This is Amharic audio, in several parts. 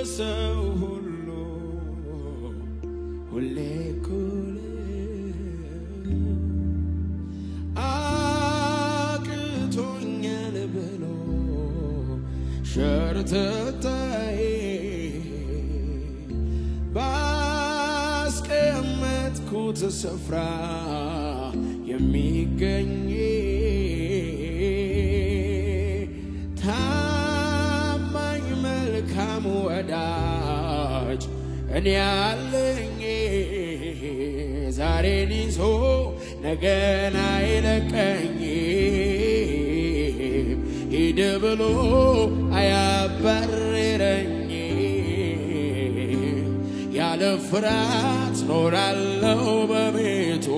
ለሰው ሁሉ ሁሌ ኩል አቅቶኛል ብሎ ሸርተታይ ባስቀመጥኩት ስፍራ የሚገኝ ታማኝ መልካም ወዳጅ እኔ ያለኝ ዛሬን ይዞ ነገን አይለቀኝ ሂድ ብሎ አያባርረኝ ያለ ፍርሃት ኖራለሁ በቤቱ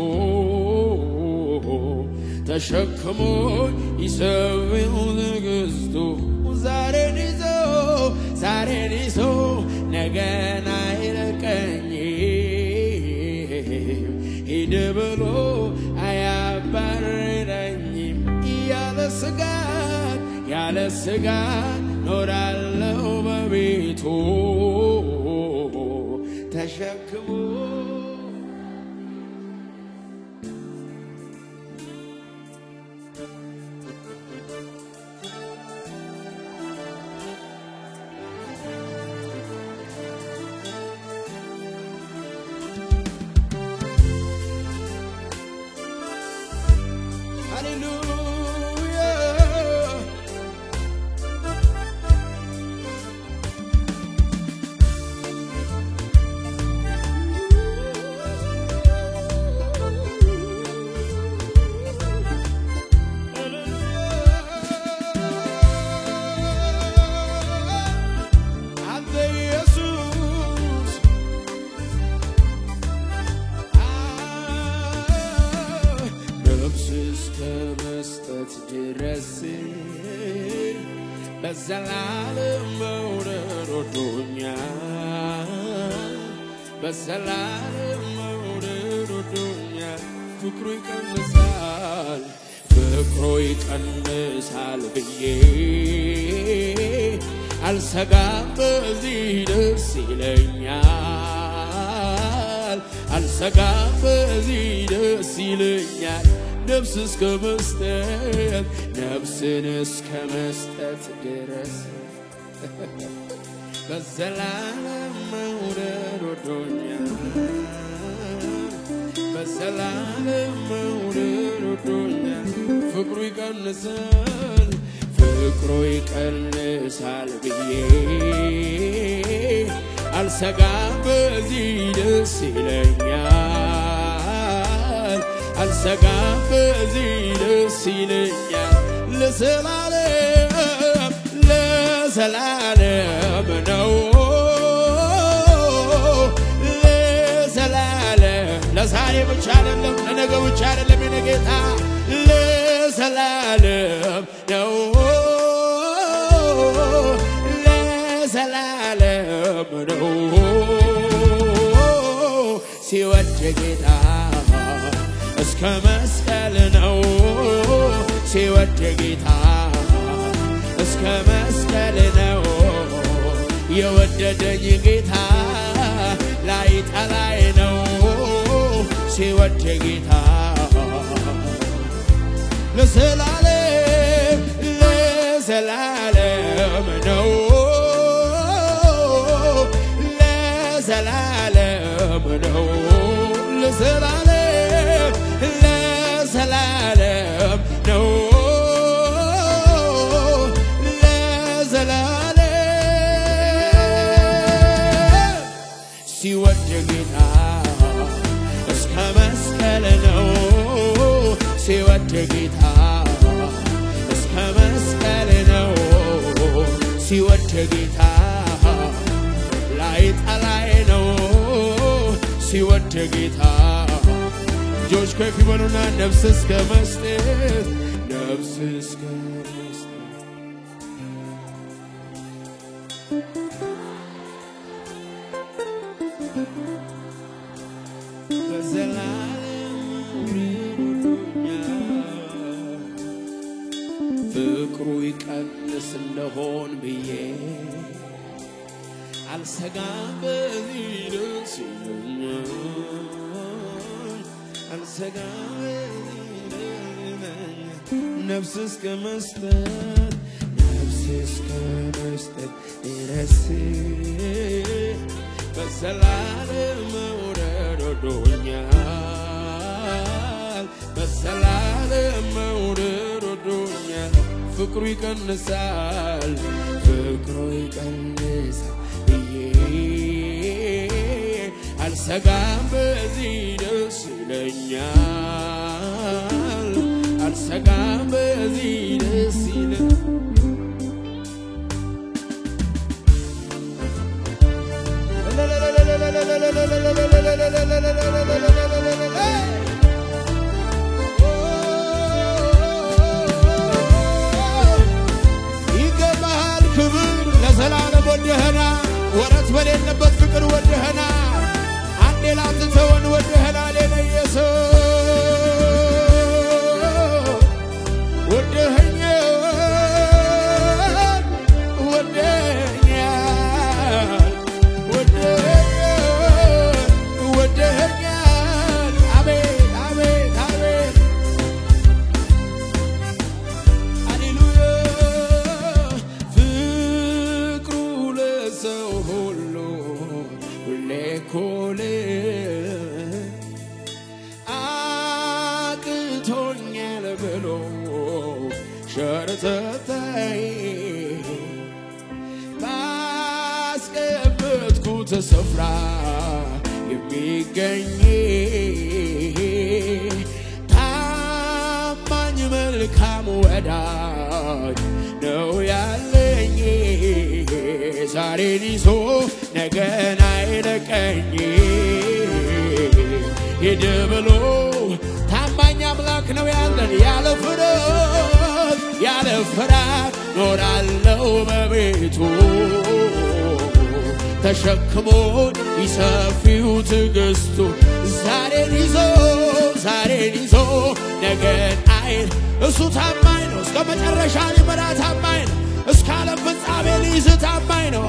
ተሸክሞ ይሰብው ንግሥቱ ዛሬን ይዞ ነገን አይለቀኝ ሂድ ብሎ አያባርረኝም ያለ ስጋት ኖራለሁ በቤቱ ተሸክሞ በሰላም መውደድ ወዶኛል ፍቅሩ ይቀንሳል ብዬ አልሰጋም በዚህ ደስ ይለኛል ነፍስን እስከ መስጠት ድረስ በሰላም መውደድ ወዶኛል ፍቅሩ ይቀንሳል ብዬ አልሰጋም በዚህ ደስ ይለኛል ለዘላለም ነው ለዛሬ ብቻ አይደለም ለነገ ብቻ አይደለም የነጌታ ለዘላለም ነው ሲወድ ጌታ እስከ መስቀል ነው ሲወድ ጌታ እስከ መስቀል ነው የወደደኝ ጌታ ላይ ጠላይ ነው ሲወድ ጌታ ለዘላለም ነው ለዘላለም ነው ለዘላለም ነው ሲወድ ጌታ እስከ መስቀል ነው ሲወድ ጌታ እስከ መስቀል ነው ሲወድ ጌታ ላይ ጠላይ ነው ሲወድ ጌታ ልጆች ከፍ ይበሉና ነፍስ እስከ መስጠት ፍቅሩ ይቀንስ እንደሆን ብዬ አልሰጋም በዚህ ደስ ይለኛል አልሰጋም ነፍስ እስከ መስጠት ድረስ በሰላም መውረድ ወዶኛል በሰላም መውረድ ወዶኛል ፍቅሩ ይቀንሳል አልሰጋም በዚህ ደስ ይለኛል አልሰጋም በዚህ ደስ ይለኛል ይገባሃል ክብር ለዘላለም ወደህና ወረት በሌለበት ፍቅር ወደህና አንዴ ላትተወን ወደህና ለኢየሱስ ስፍራ የሚገኝ ታማኝ መልካም ወዳጅ ነው ያለኝ ዛሬን ይዞ ነገን አይለቀኝ ሂድ ብሎ ታማኝ አምላክ ነው ያለን ያለ ፍርሃት ኖራለሁ በቤቱ ተሸክሞን ይሰፊው ትዕግስቱ ዛሬን ይዞ ነገን አይል እሱ ታማኝ ነው እስከ መጨረሻ ሊመራ ታማኝ ነው እስከ ዓለም ፍጻሜ ሊይዝ ታማኝ ነው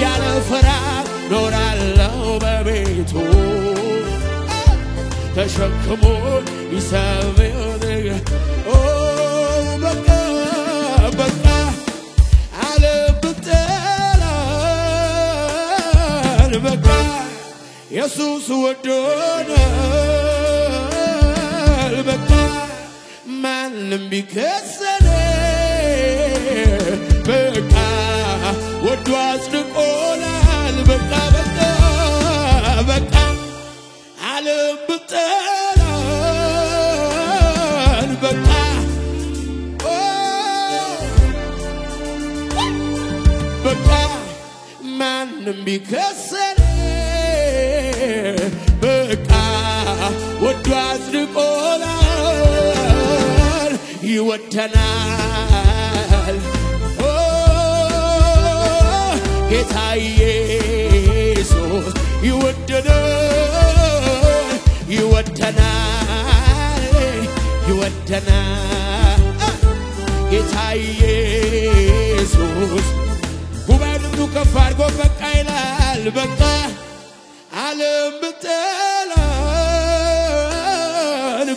ያለ ፍርሃት ኖራለሁ በቤቱ ተሸክሞን ይሰፊው በቃ በቃ ኢየሱስ ወዶናል በቃ ማንም ቢከሰን በቃ ወዶ አጽድቆናል በቃ ዓለም ብጠላን በቃ ማንም ቢከሰን በቃ ወዶ አጽድቆናል ይወደናል ጌታ ኢየሱስ ይወደናል ጌታ ኢየሱስ ጉባኤው ከፍ አድርጎ በቃ ይላል በቃ ዓለም ብጠላን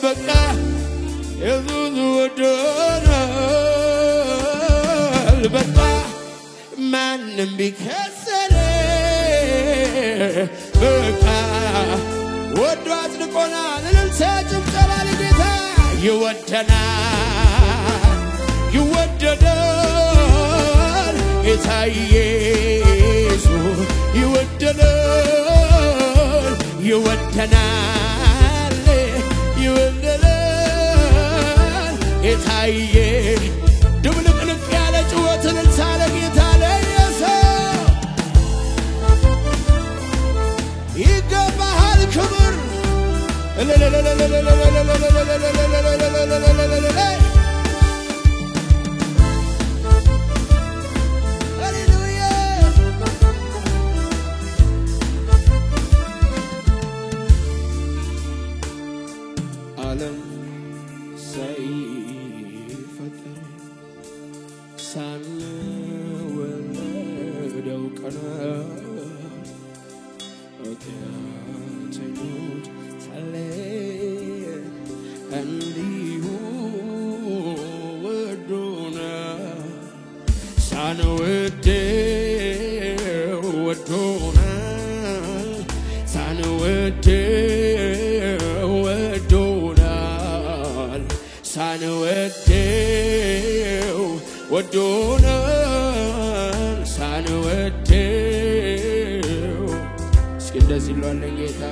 በቃ ኢየሱስ ወዶናል በቃ ማንም ቢከሰን በቃ ወዶ አጽድቆናል እልልታ ጭብጨባ ለጌታ ይወደናል ጌታ ኢየሱስ ይወደናል ጌታ ኢየሱስ ድብልቅልቅ ያለ ጩኸትን እንሳለ ጌታ ለኢየሱስ ይገባሃል ክብር ዓለም ሳይፈጠር ሳንወለድ ኃጢአተኞች ሳለን እንዲሁ ወዶናል ሳንወደው ወዶናል ሳንወደው ወዶናል ሳንወደው ወዶናል ሳንወደው እስኪ እንደዚህ ይሏለን ጌታ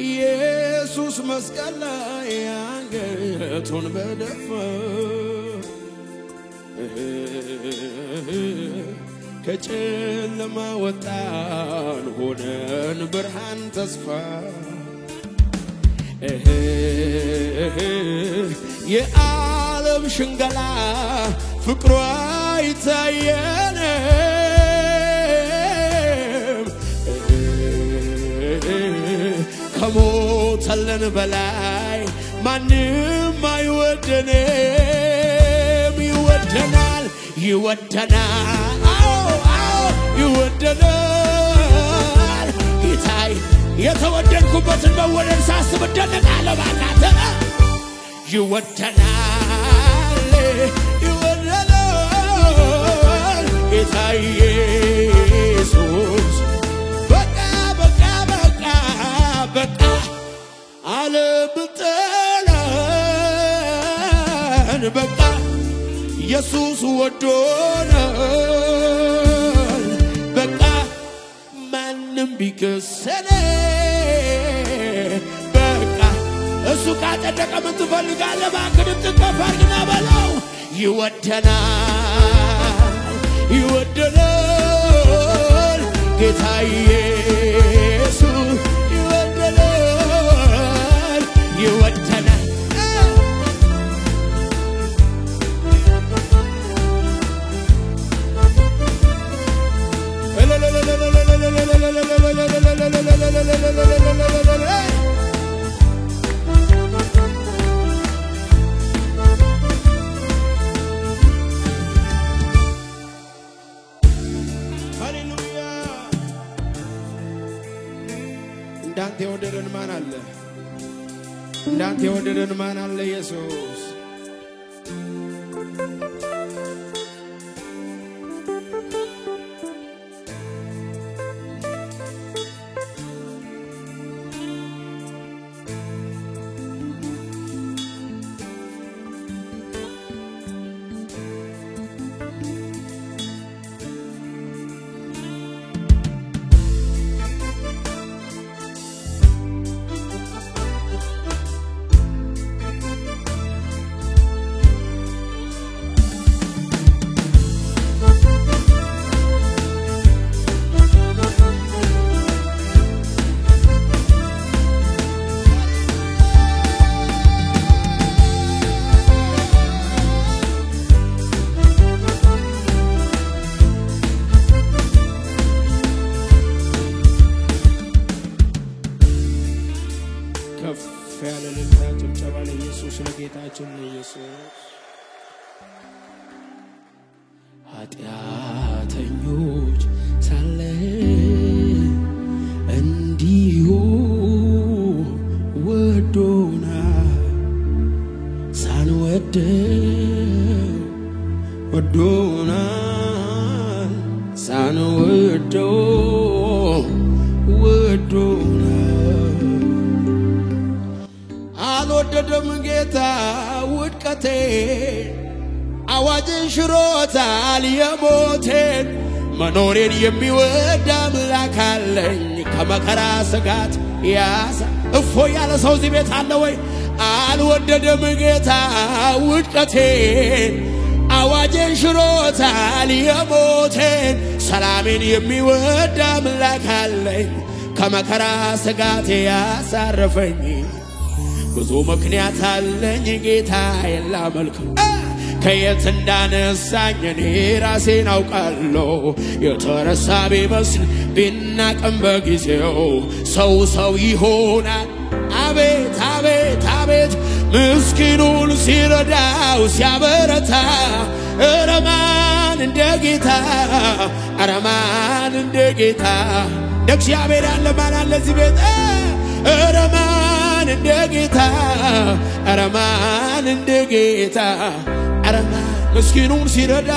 ኢየሱስ መስቀል ላይ አንገቱን በደፋ ከጨለማ ወጣን ሆነን ብርሃን ተስፋ የዓለም ሽንገላ ፍቅሯ አይታየንም ከሞተልን በላይ ማንም አይወደንም ይወደናል ይወደናል ይወደናል ጌታዬ የተወደድኩበትን መወደድ ሳስብ እደነቃለሁ ባካተ ይወደናል ይወደናል ጌታዬ ኢየሱስ በቃ በቃ በቃ በቃ አለብጠላን በቃ ኢየሱስ ወዶናል በቃ ማንም ቢከሰን በቃ እሱ ካጸደቀ ምን ትፈልጋለህ እባክህ ትከፋርግና በለው ይወደናል ይወደናል ጌታ ኢየሱስ ይወደናል ይወደናል እንዳንተ የወደደን ማን አለ እንዳንተ የወደደን ማን አለ ኢየሱስ ኃጢአተኞች ሳለን እንዲሁ ወዶናል ሳንወደው ወዶናል ሳንወደው ወዶናል አልወደደም ጌታ ውድቀቴን አዋጅን ሽሮታል የሞቴን መኖሬን የሚወድ አምላክ አለኝ ከመከራ ስጋት ያሳ እፎ ያለ ሰው እዚህ ቤት አለ ወይ አልወደደም ጌታ ውድቀቴን አዋጅን ሽሮታል የሞቴን ሰላሜን የሚወድ አምላክ አለኝ ከመከራ ስጋት ያሳረፈኝ ብዙ ምክንያት አለኝ ጌታዬን ላመልከው ከየት እንዳነሳኝ እኔ ራሴን አውቃለሁ የተረሳ ቢመስል ቢናቅም በጊዜው ሰው ይሆናል አቤት አቤት አቤት ምስኪኑን ሲረዳው ሲያበረታ ረማን እንደ ጌታ ረማን እንደ ጌታ እግዚአብሔር ያለ ማን አለ እዚህ ቤት ረማን እንደ ጌታ ረማን እንደ ጌታ ረማን ምስኪኑን ሲረዳ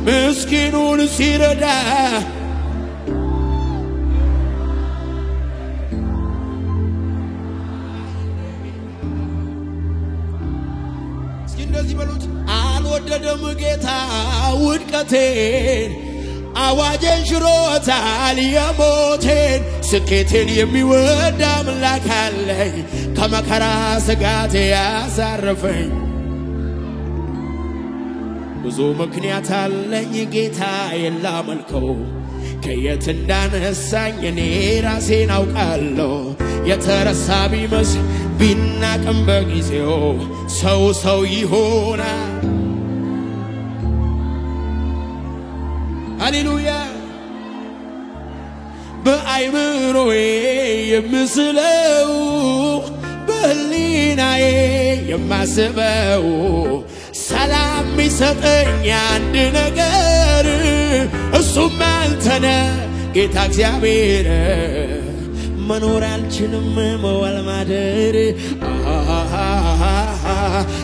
ምስኪኑን ሲረዳ እስኪ እንደዚህ በሉት አልወደደም ጌታ ውድቀቴን አዋጄን ሽሮታል የሞቴን ስኬቴን የሚወድ አምላክ አለኝ ከመከራ ስጋቴ ያሳረፈኝ ብዙ ምክንያት አለኝ ጌታ የላመልከው ከየት እንዳነሳኝ እኔ ራሴን አውቃለሁ የተረሳ ቢመስል ቢናቅም በጊዜው ሰው ይሆናል ሃሌሉያ በአይምሮዬ የምስለው በህሊናዬ የማስበው ሰላም ሚሰጠኝ አንድ ነገር እሱም አንተነ ጌታ እግዚአብሔር መኖር አልችልም መዋል ማደር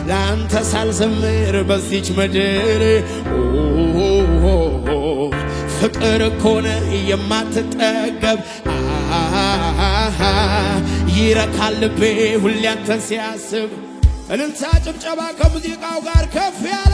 ላንተ ሳልዘምር በዚች ምድር ፍቅር ኮነ የማትጠገብ ይረካል ልቤ ሁሌ አንተን ሲያስብ እልልታ ጭብጨባ ከሙዚቃው ጋር ከፍ ያለ